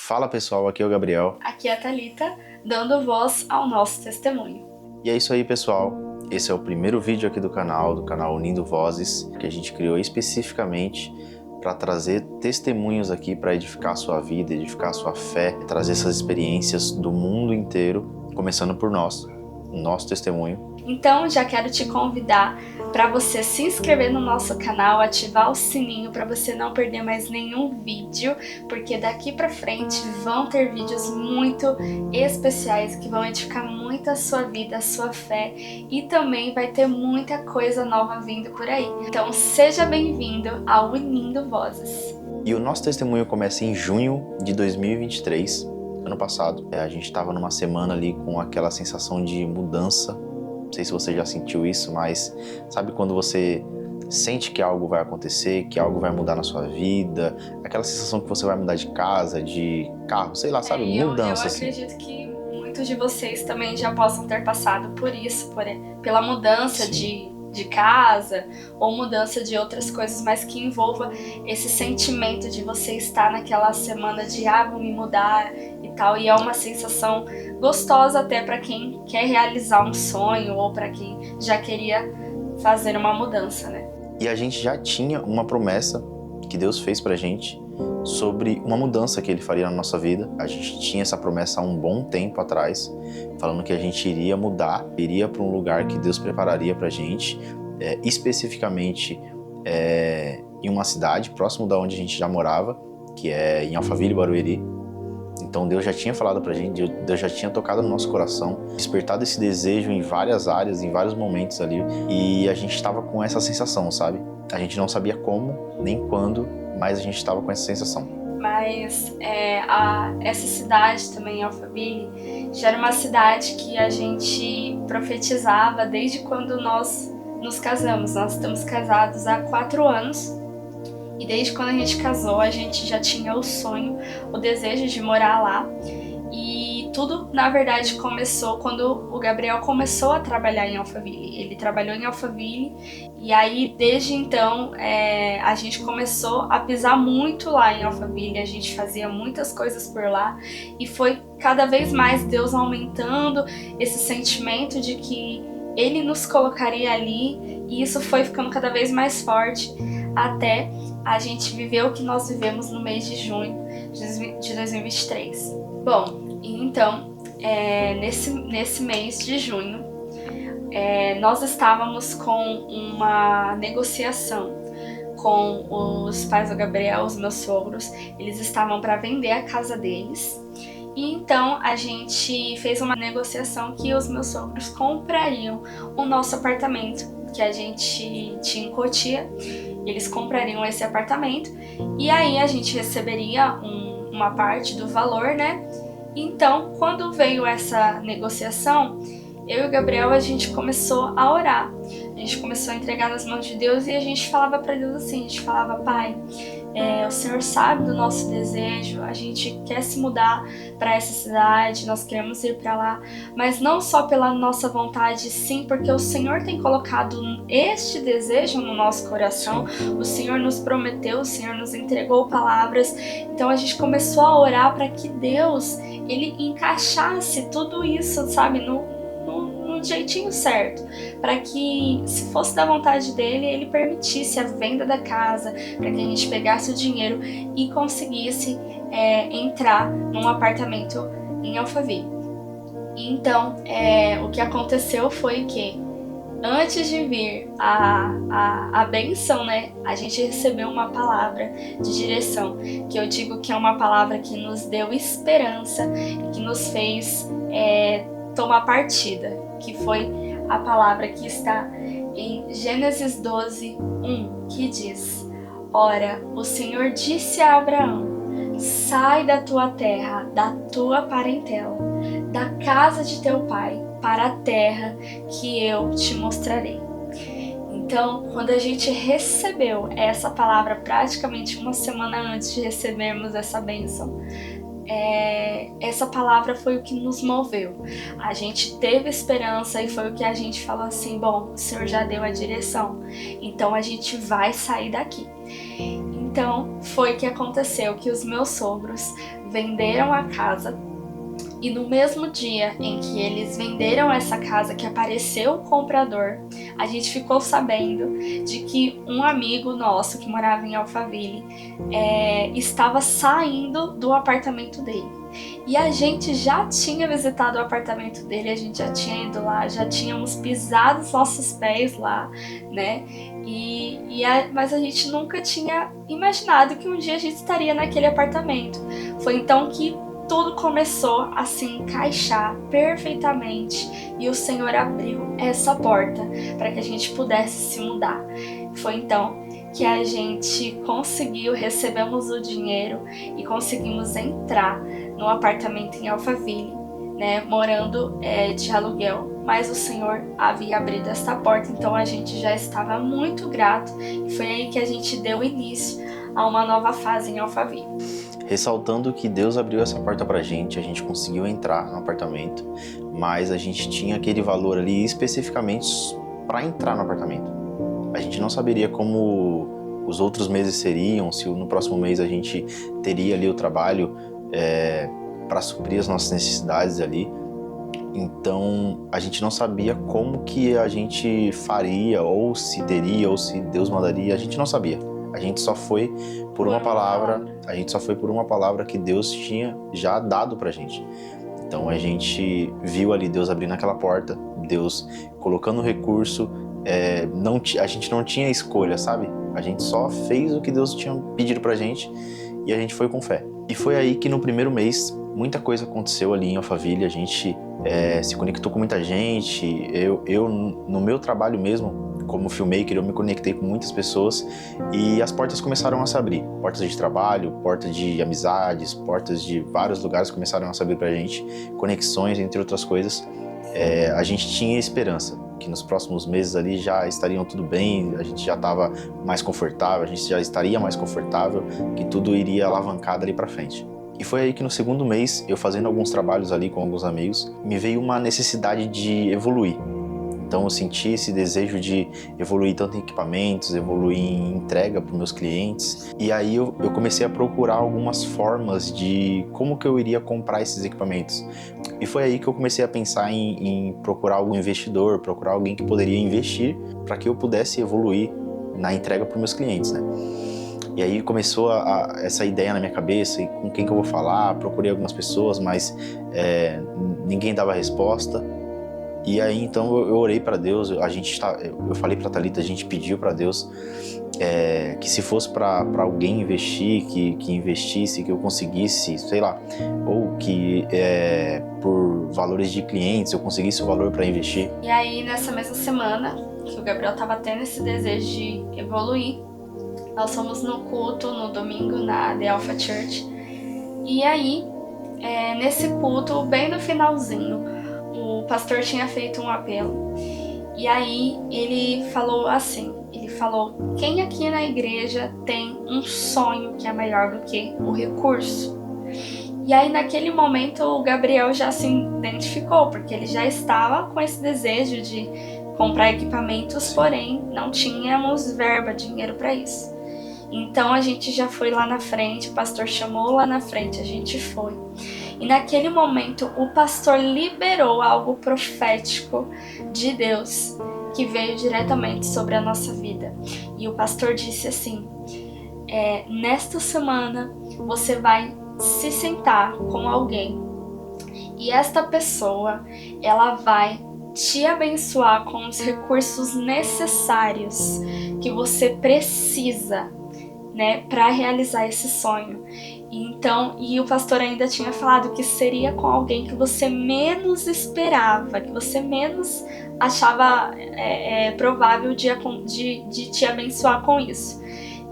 Fala pessoal, aqui é o Gabriel. Aqui é a Thalita, dando voz ao nosso testemunho. E é isso aí pessoal, esse é o primeiro vídeo aqui do canal Unindo Vozes, que a gente criou especificamente para trazer testemunhos aqui para edificar a sua vida, edificar a sua fé, trazer essas experiências do mundo inteiro, começando por nós, o nosso testemunho. Então já quero te convidar para você se inscrever no nosso canal, ativar o sininho para você não perder mais nenhum vídeo, porque daqui para frente vão ter vídeos muito especiais que vão edificar muito a sua vida, a sua fé, e também vai ter muita coisa nova vindo por aí. Então seja bem-vindo ao Unindo Vozes. E o nosso testemunho começa em junho de 2023, ano passado. A gente estava numa semana ali com aquela sensação de mudança. Não sei se você já sentiu isso, mas sabe quando você sente que algo vai acontecer, que algo vai mudar na sua vida, aquela sensação que você vai mudar de casa, de carro, sei lá, sabe? Mudança, eu assim. acredito que muitos de vocês também já possam ter passado por isso, pela mudança de casa ou mudança de outras coisas, mas que envolva esse sentimento de você estar naquela semana de vou me mudar e tal, e é uma sensação gostosa até para quem quer realizar um sonho ou para quem já queria fazer uma mudança, né? E a gente já tinha uma promessa que Deus fez pra gente sobre uma mudança que Ele faria na nossa vida. A gente tinha essa promessa há um bom tempo atrás, falando que a gente iria mudar, iria para um lugar que Deus prepararia pra gente, especificamente em uma cidade próximo da onde a gente já morava, que é em Alphaville, Barueri. Então Deus já tinha falado pra gente, Deus já tinha tocado no nosso coração, despertado esse desejo em várias áreas, em vários momentos ali, e a gente estava com essa sensação, sabe? A gente não sabia como, nem quando, mas a gente estava com essa sensação. Mas essa cidade também, Alphaville, já era uma cidade que a gente profetizava desde quando nós nos casamos. Nós estamos casados há 4 anos. E desde quando a gente casou, a gente já tinha o sonho, o desejo de morar lá. E tudo, na verdade, começou quando o Gabriel começou a trabalhar em Alphaville. Ele trabalhou em Alphaville e aí, desde então, a gente começou a pisar muito lá em Alphaville. A gente fazia muitas coisas por lá e foi cada vez mais Deus aumentando esse sentimento de que Ele nos colocaria ali, e isso foi ficando cada vez mais forte até a gente viver o que nós vivemos no mês de junho de 2023. Bom, então, nesse mês de junho, nós estávamos com uma negociação com os pais do Gabriel, os meus sogros. Eles estavam para vender a casa deles. E então a gente fez uma negociação que os meus sogros comprariam o nosso apartamento que a gente tinha em Cotia. Eles comprariam esse apartamento e aí a gente receberia uma parte do valor, né? Então, quando veio essa negociação, eu e o Gabriel, a gente começou a orar. A gente começou a entregar nas mãos de Deus e a gente falava para Deus assim, a gente falava: Pai, o Senhor sabe do nosso desejo, a gente quer se mudar para essa cidade, nós queremos ir para lá, mas não só pela nossa vontade, sim, porque o Senhor tem colocado este desejo no nosso coração. O Senhor nos prometeu, o Senhor nos entregou palavras. Então a gente começou a orar para que Deus, Ele encaixasse tudo isso, sabe, no jeitinho certo, para que, se fosse da vontade dele, ele permitisse a venda da casa, para que a gente pegasse o dinheiro e conseguisse entrar num apartamento em Alphaville. Então, o que aconteceu foi que, antes de vir a bênção, né, a gente recebeu uma palavra de direção, que eu digo que é uma palavra que nos deu esperança e que nos fez tomar partida, que foi a palavra que está em Gênesis 12:1, que diz: Ora, o Senhor disse a Abraão: sai da tua terra, da tua parentela, da casa de teu pai, para a terra que eu te mostrarei. Então, quando a gente recebeu essa palavra praticamente uma semana antes de recebermos essa bênção, essa palavra foi o que nos moveu. A gente teve esperança e foi o que a gente falou assim: bom, o Senhor já deu a direção, então a gente vai sair daqui. Então foi o que aconteceu, que os meus sogros venderam a casa. E no mesmo dia em que eles venderam essa casa, que apareceu o comprador, a gente ficou sabendo de que um amigo nosso que morava em Alphaville estava saindo do apartamento dele. E a gente já tinha visitado o apartamento dele, a gente já tinha ido lá, já tínhamos pisado os nossos pés lá, né? Mas a gente nunca tinha imaginado que um dia a gente estaria naquele apartamento. Foi então que tudo começou a se encaixar perfeitamente e o Senhor abriu essa porta para que a gente pudesse se mudar. Foi então que a gente conseguiu, recebemos o dinheiro e conseguimos entrar no apartamento em Alphaville, né, morando de aluguel. Mas o Senhor havia abrido essa porta, então a gente já estava muito grato e foi aí que a gente deu início a uma nova fase em Alphaville. Ressaltando que Deus abriu essa porta pra gente, a gente conseguiu entrar no apartamento, mas a gente tinha aquele valor ali especificamente para entrar no apartamento. A gente não saberia como os outros meses seriam, se no próximo mês a gente teria ali o trabalho para suprir as nossas necessidades ali. Então a gente não sabia como que a gente faria, ou se teria, ou se Deus mandaria, a gente não sabia. A gente só foi por uma palavra, que Deus tinha já dado pra gente. Então a gente viu ali Deus abrindo aquela porta, Deus colocando o recurso, a gente não tinha escolha, sabe? A gente só fez o que Deus tinha pedido pra gente e a gente foi com fé. E foi aí que no primeiro mês muita coisa aconteceu ali em Alphaville, a gente se conectou com muita gente, eu no meu trabalho mesmo, como filmmaker, eu me conectei com muitas pessoas e as portas começaram a se abrir. Portas de trabalho, portas de amizades, portas de vários lugares começaram a se abrir pra gente, conexões, entre outras coisas. A gente tinha esperança que nos próximos meses ali já estariam tudo bem, a gente já estava mais confortável, a gente já estaria mais confortável, que tudo iria alavancar dali pra frente. E foi aí que no segundo mês, eu fazendo alguns trabalhos ali com alguns amigos, me veio uma necessidade de evoluir. Então eu senti esse desejo de evoluir tanto em equipamentos, evoluir em entrega para os meus clientes. E aí eu comecei a procurar algumas formas de como que eu iria comprar esses equipamentos. E foi aí que eu comecei a pensar em procurar algum investidor, procurar alguém que poderia investir para que eu pudesse evoluir na entrega para os meus clientes, né? E aí começou essa ideia na minha cabeça, e com quem que eu vou falar, procurei algumas pessoas, mas ninguém dava resposta. E aí então eu orei para Deus, eu falei para Thalita, a gente pediu para Deus que se fosse para alguém investir, que investisse, que eu conseguisse, sei lá, ou que por valores de clientes eu conseguisse o valor para investir. E aí nessa mesma semana que o Gabriel estava tendo esse desejo de evoluir, nós fomos no culto no domingo na The Alpha Church. E aí nesse culto, bem no finalzinho, o pastor tinha feito um apelo. E aí ele falou assim, quem aqui na igreja tem um sonho que é maior do que o recurso? E aí naquele momento o Gabriel já se identificou, porque ele já estava com esse desejo de comprar equipamentos, porém não tínhamos verba, dinheiro para isso. Então a gente já foi lá na frente, o pastor chamou lá na frente, a gente foi. E naquele momento o pastor liberou algo profético de Deus que veio diretamente sobre a nossa vida. E o pastor disse assim, nesta semana você vai se sentar com alguém e esta pessoa, ela vai te abençoar com os recursos necessários que você precisa, né, para realizar esse sonho. E o pastor ainda tinha falado que seria com alguém que você menos esperava, que você menos achava provável de te abençoar com isso.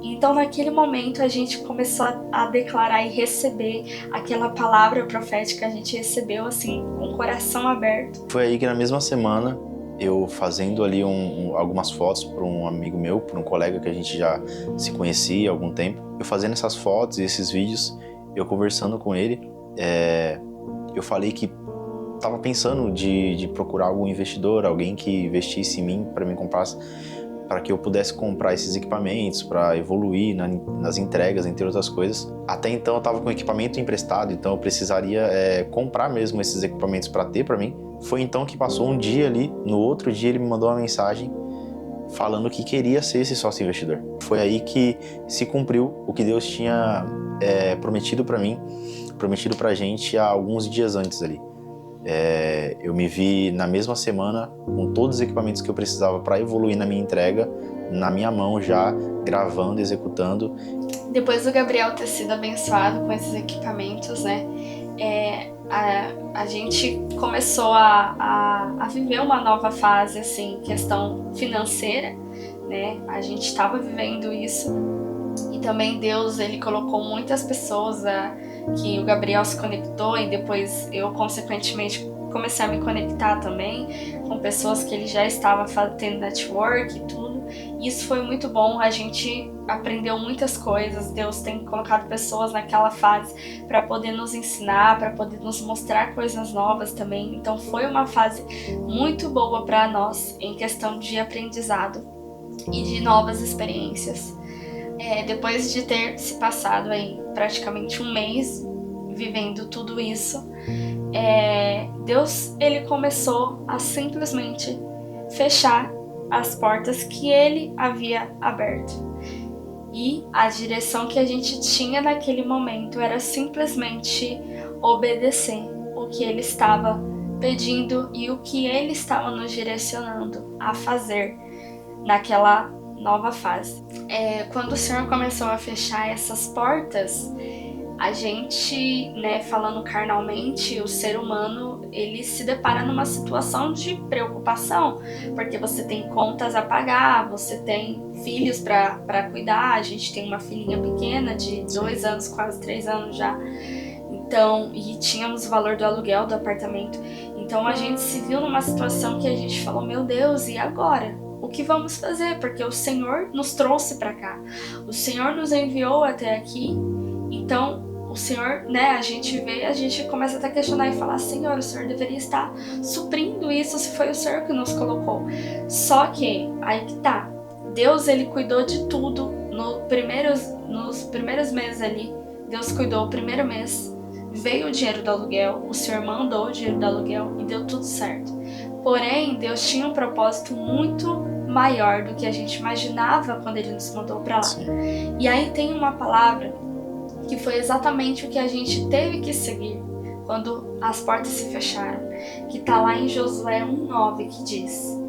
Então naquele momento a gente começou a declarar e receber aquela palavra profética, a gente recebeu assim com o coração aberto. Foi aí que na mesma semana, eu fazendo ali algumas fotos para um amigo meu, para um colega que a gente já se conhecia há algum tempo, eu fazendo essas fotos e esses vídeos, eu conversando com ele, eu falei que estava pensando de procurar algum investidor, alguém que investisse em mim para me comprar para que eu pudesse comprar esses equipamentos, para evoluir nas entregas, entre outras coisas. Até então eu estava com equipamento emprestado, então eu precisaria comprar mesmo esses equipamentos para ter para mim. Foi então que passou um dia ali, no outro dia ele me mandou uma mensagem falando que queria ser esse sócio investidor. Foi aí que se cumpriu o que Deus tinha prometido para mim, prometido pra gente há alguns dias antes ali. Eu me vi na mesma semana com todos os equipamentos que eu precisava para evoluir na minha entrega, na minha mão já, gravando, executando. Depois do Gabriel ter sido abençoado com esses equipamentos, né, a gente começou a viver uma nova fase, assim, questão financeira, né, a gente estava vivendo isso e também Deus, ele colocou muitas pessoas que o Gabriel se conectou e depois eu, consequentemente, comecei a me conectar também com pessoas que ele já estava tendo network e tudo. Isso foi muito bom, a gente aprendeu muitas coisas, Deus tem colocado pessoas naquela fase para poder nos ensinar, para poder nos mostrar coisas novas também. Então foi uma fase muito boa para nós em questão de aprendizado e de novas experiências. Depois de ter se passado aí praticamente um mês vivendo tudo isso, Deus, ele começou a simplesmente fechar as portas que ele havia aberto. E a direção que a gente tinha naquele momento era simplesmente obedecer o que ele estava pedindo e o que ele estava nos direcionando a fazer naquela nova fase. Quando o Senhor começou a fechar essas portas, a gente, né, falando carnalmente, o ser humano, ele se depara numa situação de preocupação, porque você tem contas a pagar, você tem filhos para cuidar, a gente tem uma filhinha pequena de 2 anos, quase 3 anos já, então, e tínhamos o valor do aluguel do apartamento, então a gente se viu numa situação que a gente falou, meu Deus, e agora? O que vamos fazer? Porque o Senhor nos trouxe para cá, o Senhor nos enviou até aqui, então o Senhor, né, a gente vê, a gente começa até a questionar e falar, Senhor, o Senhor deveria estar suprindo isso se foi o Senhor que nos colocou. Só que, aí que tá, Deus, ele cuidou de tudo nos primeiros meses ali, Deus cuidou o primeiro mês, veio o dinheiro do aluguel, o Senhor mandou o dinheiro do aluguel e deu tudo certo. Porém, Deus tinha um propósito muito maior do que a gente imaginava quando ele nos mandou para lá. Sim. E aí tem uma palavra que foi exatamente o que a gente teve que seguir quando as portas se fecharam, que está lá em Josué 1:9, que diz: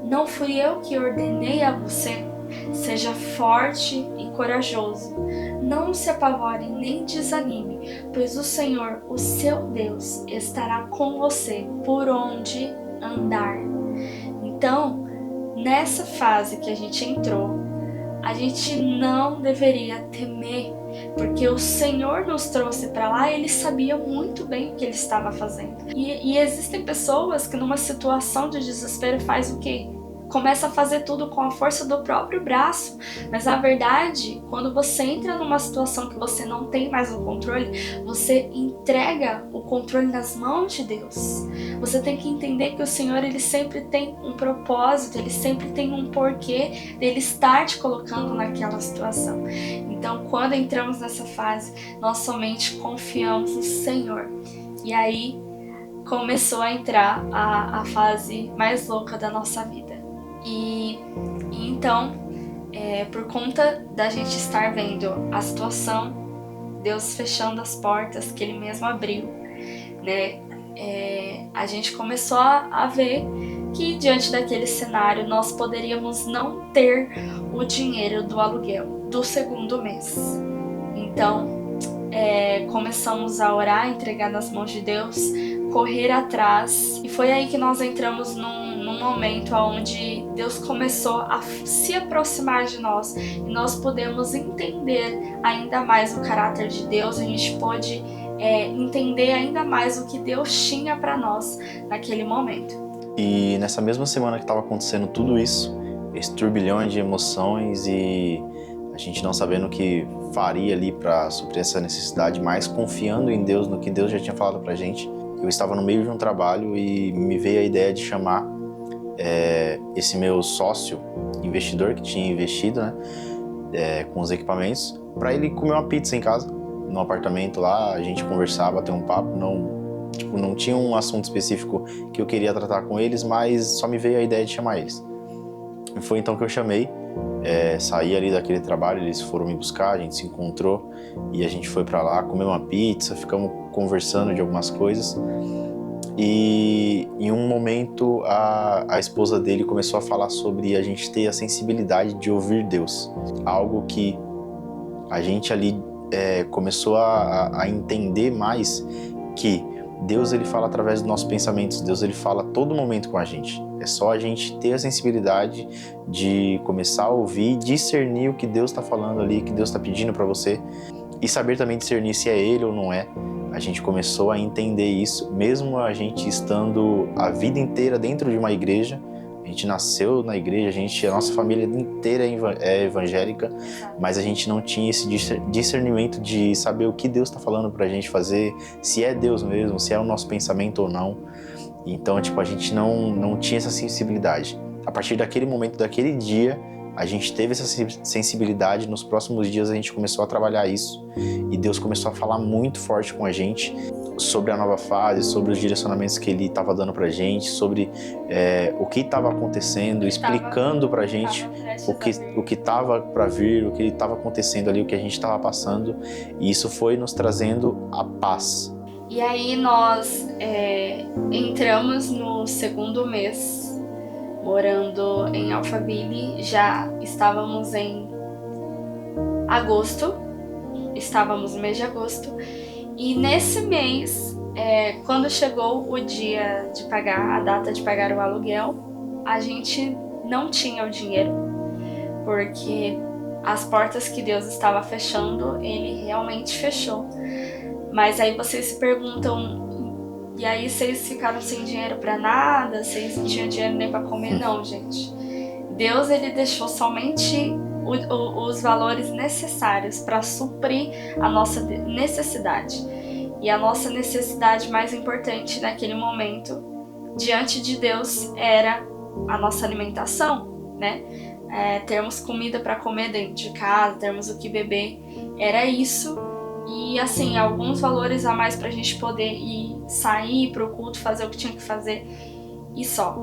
não fui eu que ordenei a você, seja forte e corajoso, não se apavore nem desanime, pois o Senhor, o seu Deus, estará com você por onde andar. Então, nessa fase que a gente entrou, a gente não deveria temer, porque o Senhor nos trouxe para lá e ele sabia muito bem o que ele estava fazendo. E existem pessoas que numa situação de desespero faz o quê? Começa a fazer tudo com a força do próprio braço, mas na verdade, quando você entra numa situação que você não tem mais o controle, você entrega o controle nas mãos de Deus. Você tem que entender que o Senhor, ele sempre tem um propósito, ele sempre tem um porquê dele estar te colocando naquela situação. Então, quando entramos nessa fase, nós somente confiamos no Senhor. E aí começou a entrar a fase mais louca da nossa vida. E então, por conta da gente estar vendo a situação, Deus fechando as portas que Ele mesmo abriu, né? A gente começou a ver que diante daquele cenário nós poderíamos não ter o dinheiro do aluguel do segundo mês. Então, começamos a orar, entregar nas mãos de Deus, correr atrás, e foi aí que nós entramos num momento onde Deus começou a se aproximar de nós e nós podemos entender ainda mais o caráter de Deus, a gente pôde entender ainda mais o que Deus tinha para nós naquele momento. E nessa mesma semana que estava acontecendo tudo isso, esse turbilhão de emoções e a gente não sabendo o que faria ali para suprir essa necessidade, mas confiando em Deus, no que Deus já tinha falado pra gente, eu estava no meio de um trabalho e me veio a ideia de chamar esse meu sócio investidor que tinha investido, né, com os equipamentos, para ele comer uma pizza em casa, no apartamento lá, a gente conversar, bater um papo, não tinha um assunto específico que eu queria tratar com eles, mas só me veio a ideia de chamar eles. E foi então que eu chamei, saí ali daquele trabalho, eles foram me buscar, a gente se encontrou e a gente foi para lá, comer uma pizza, ficamos conversando de algumas coisas. E em um momento a esposa dele começou a falar sobre a gente ter a sensibilidade de ouvir Deus. Algo que a gente ali começou a entender mais, que Deus ele fala através dos nossos pensamentos, Deus ele fala a todo momento com a gente. É só a gente ter a sensibilidade de começar a ouvir, discernir o que Deus está falando ali, o que Deus está pedindo para você, e saber também discernir se é Ele ou não é. A gente começou a entender isso, mesmo a gente estando a vida inteira dentro de uma igreja. A gente nasceu na igreja, a nossa família inteira é evangélica, mas a gente não tinha esse discernimento de saber o que Deus está falando pra gente fazer, se é Deus mesmo, se é o nosso pensamento ou não. Então, a gente não tinha essa sensibilidade. A partir daquele momento, daquele dia, a gente teve essa sensibilidade. Nos próximos dias a gente começou a trabalhar isso e Deus começou a falar muito forte com a gente sobre a nova fase, sobre os direcionamentos que Ele estava dando pra gente, sobre o que estava acontecendo, explicando pra gente o que estava para vir, o que estava acontecendo ali, o que a gente estava passando, e isso foi nos trazendo a paz. E aí nós entramos no segundo mês morando em Alphaville, já estávamos em agosto, estávamos no mês de agosto, e nesse mês, quando chegou o dia de pagar, a data de pagar o aluguel, a gente não tinha o dinheiro, porque as portas que Deus estava fechando, Ele realmente fechou. Mas aí vocês se perguntam, e aí vocês ficaram sem dinheiro pra nada? Vocês não tinham dinheiro nem pra comer? Não, gente. Deus, Ele deixou somente os valores necessários para suprir a nossa necessidade. E a nossa necessidade mais importante naquele momento, diante de Deus, era a nossa alimentação, né? Termos comida para comer dentro de casa, termos o que beber, era isso. E assim, alguns valores a mais pra gente poder sair pro culto, fazer o que tinha que fazer e só.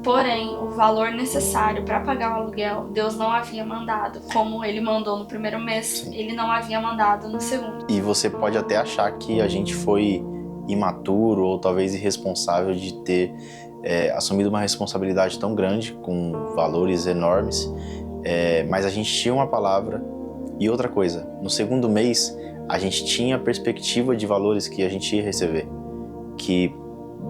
Porém, o valor necessário para pagar o aluguel, Deus não havia mandado. Como Ele mandou no primeiro mês, Sim. Ele não havia mandado no segundo. E você pode até achar que a gente foi imaturo ou talvez irresponsável de ter assumido uma responsabilidade tão grande, com valores enormes, mas a gente tinha uma palavra. E outra coisa, no segundo mês, a gente tinha perspectiva de valores que a gente ia receber, que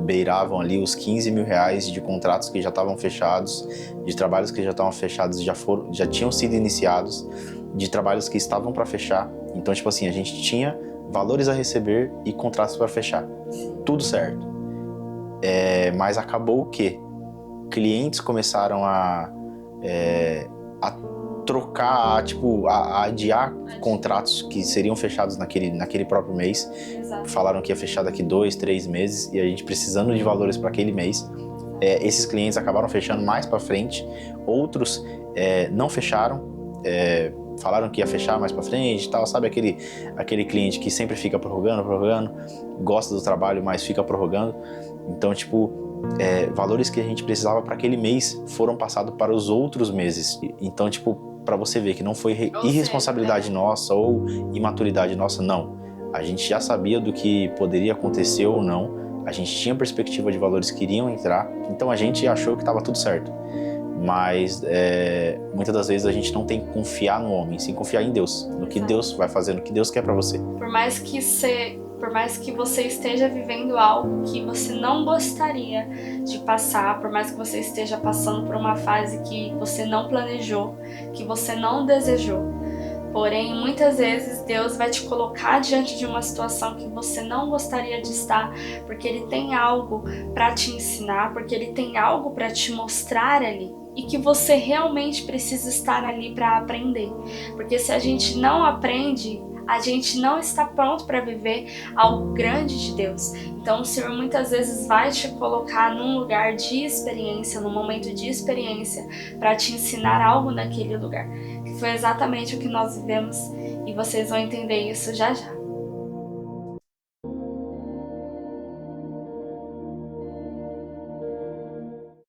beiravam ali os 15 mil reais de contratos que já estavam fechados, de trabalhos que já estavam fechados e já tinham sido iniciados, de trabalhos que estavam para fechar. Então, a gente tinha valores a receber e contratos para fechar. Tudo certo. Mas acabou o quê? Clientes começaram a trocar, a adiar contratos que seriam fechados naquele próprio mês. Exato. Falaram que ia fechar daqui 2, 3 meses e a gente precisando de valores para aquele mês. Esses clientes acabaram fechando mais para frente, outros não fecharam, falaram que ia fechar mais para frente e tal, sabe aquele cliente que sempre fica prorrogando, gosta do trabalho, mas fica prorrogando. Então, valores que a gente precisava para aquele mês foram passados para os outros meses. Então, para você ver que não foi irresponsabilidade nossa ou imaturidade nossa, não. A gente já sabia do que poderia acontecer ou não, a gente tinha perspectiva de valores que iriam entrar, então a gente achou que estava tudo certo. Mas muitas das vezes a gente não tem que confiar no homem, sim confiar em Deus, no que Deus vai fazer, no que Deus quer para você. Por mais que você esteja vivendo algo que você não gostaria de passar, por mais que você esteja passando por uma fase que você não planejou, que você não desejou, porém, muitas vezes Deus vai te colocar diante de uma situação que você não gostaria de estar, porque Ele tem algo para te ensinar, porque Ele tem algo para te mostrar ali. E que você realmente precisa estar ali para aprender. Porque se a gente não aprende, a gente não está pronto para viver algo grande de Deus. Então o Senhor muitas vezes vai te colocar num lugar de experiência, num momento de experiência, para te ensinar algo naquele lugar. Que foi exatamente o que nós vivemos e vocês vão entender isso já já.